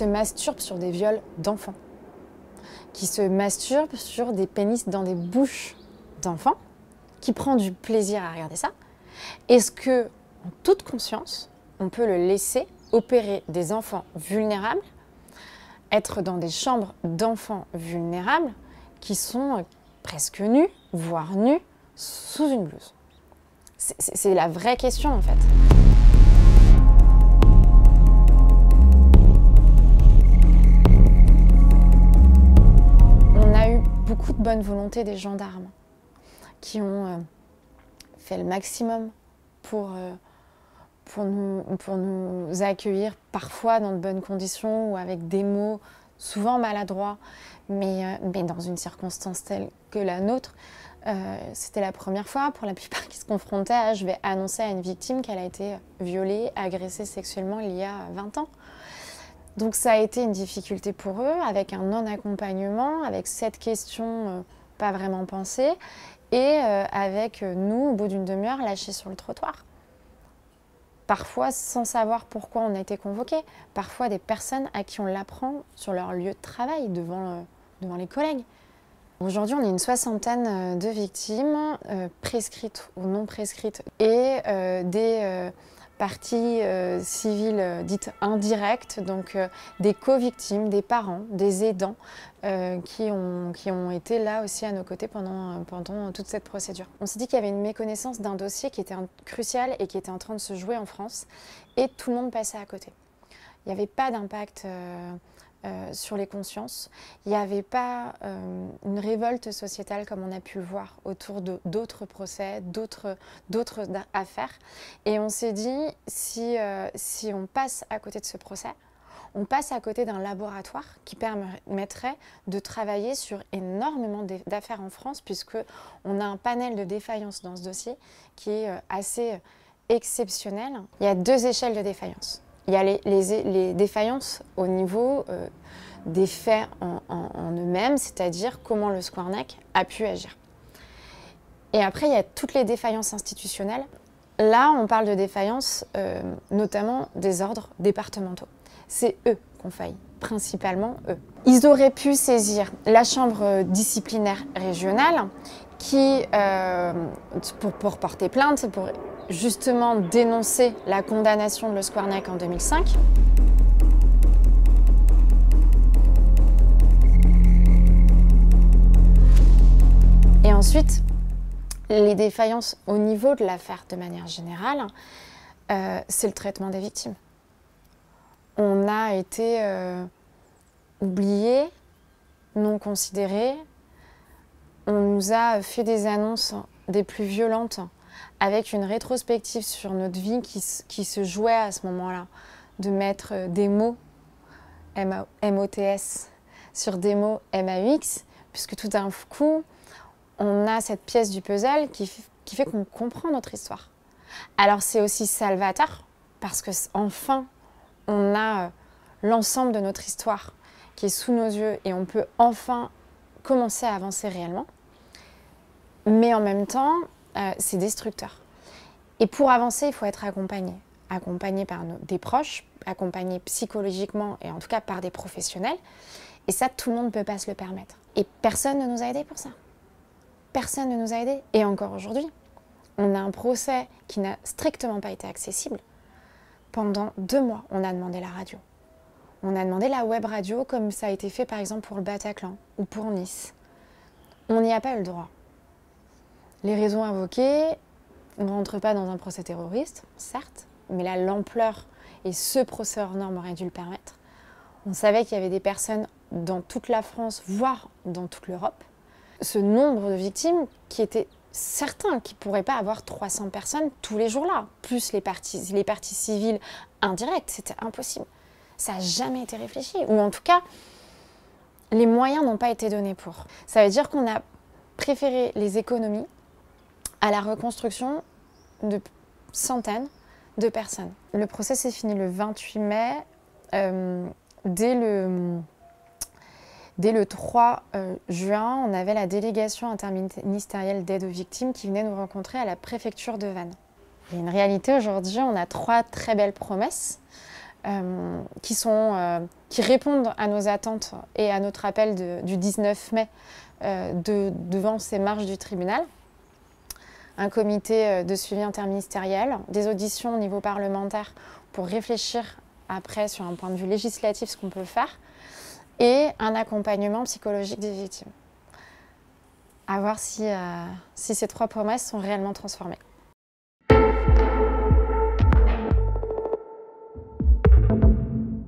se masturbe sur des viols d'enfants, qui se masturbe sur des pénis dans des bouches d'enfants, qui prend du plaisir à regarder ça, est-ce que, en toute conscience, on peut le laisser opérer des enfants vulnérables, être dans des chambres d'enfants vulnérables qui sont presque nus, voire nus, sous une blouse? C'est la vraie question en fait. On a eu beaucoup de bonne volonté des gendarmes qui ont fait le maximum pour nous accueillir, parfois dans de bonnes conditions ou avec des mots souvent maladroits, mais dans une circonstance telle que la nôtre. C'était la première fois pour la plupart qui se confrontaient à « je vais annoncer à une victime qu'elle a été violée, agressée sexuellement il y a 20 ans ». Donc ça a été une difficulté pour eux, avec un non-accompagnement, avec cette question pas vraiment pensée, et avec nous, au bout d'une demi-heure, lâchés sur le trottoir. Parfois sans savoir pourquoi on a été convoqués, parfois des personnes à qui on l'apprend sur leur lieu de travail, devant les collègues. Aujourd'hui, on est une soixantaine de victimes, prescrites ou non prescrites, et des parties civiles dites indirectes, donc des co-victimes, des parents, des aidants qui ont été là aussi à nos côtés pendant toute cette procédure. On s'est dit qu'il y avait une méconnaissance d'un dossier qui était crucial et qui était en train de se jouer en France, et tout le monde passait à côté. Il n'y avait pas d'impact sur les consciences. Il n'y avait pas une révolte sociétale comme on a pu le voir autour d'autres procès, d'autres affaires. Et on s'est dit, si on passe à côté de ce procès, on passe à côté d'un laboratoire qui permettrait de travailler sur énormément d'affaires en France, puisqu'on a un panel de défaillances dans ce dossier qui est assez exceptionnel. Il y a deux échelles de défaillance. Il y a les défaillances au niveau des faits en eux-mêmes, c'est-à-dire comment le Squarnac a pu agir. Et après, il y a toutes les défaillances institutionnelles. Là, on parle de défaillances, notamment des ordres départementaux. C'est eux qu'on faillit, principalement eux. Ils auraient pu saisir la chambre disciplinaire régionale qui, pour porter plainte, pour justement dénoncer la condamnation de Le Squarnac en 2005. Et ensuite, les défaillances au niveau de l'affaire de manière générale, c'est le traitement des victimes. On a été oubliés, non considérés. On nous a fait des annonces des plus violentes, avec une rétrospective sur notre vie qui se jouait à ce moment-là, de mettre des mots M-O-T-S sur des mots M-A-U-X, puisque tout d'un coup, on a cette pièce du puzzle qui fait qu'on comprend notre histoire. Alors c'est aussi salvateur, parce qu'enfin, on a l'ensemble de notre histoire qui est sous nos yeux et on peut enfin commencer à avancer réellement. Mais en même temps, c'est destructeur. Et pour avancer, il faut être accompagné. Accompagné par des proches, accompagné psychologiquement et en tout cas par des professionnels. Et ça, tout le monde ne peut pas se le permettre. Et personne ne nous a aidés pour ça. Personne ne nous a aidés. Et encore aujourd'hui, on a un procès qui n'a strictement pas été accessible. Pendant 2 mois, on a demandé la radio. On a demandé la web radio comme ça a été fait par exemple pour le Bataclan ou pour Nice. On n'y a pas eu le droit. Les raisons invoquées ne rentrent pas dans un procès terroriste, certes, mais là, l'ampleur et ce procès hors norme aurait dû le permettre. On savait qu'il y avait des personnes dans toute la France, voire dans toute l'Europe. Ce nombre de victimes qui étaient certains qui ne pourraient pas avoir 300 personnes tous les jours-là, plus les parties civiles indirectes, c'était impossible. Ça n'a jamais été réfléchi, ou en tout cas, les moyens n'ont pas été donnés pour. Ça veut dire qu'on a préféré les économies à la reconstruction de centaines de personnes. Le procès s'est fini le 28 mai. Dès le 3 juin, on avait la délégation interministérielle d'aide aux victimes qui venait nous rencontrer à la préfecture de Vannes. Il y a une réalité aujourd'hui, on a 3 très belles promesses qui répondent à nos attentes et à notre appel du 19 mai devant ces marches du tribunal. Un comité de suivi interministériel, des auditions au niveau parlementaire pour réfléchir après sur un point de vue législatif ce qu'on peut faire, et un accompagnement psychologique des victimes. À voir si ces 3 promesses sont réellement transformées.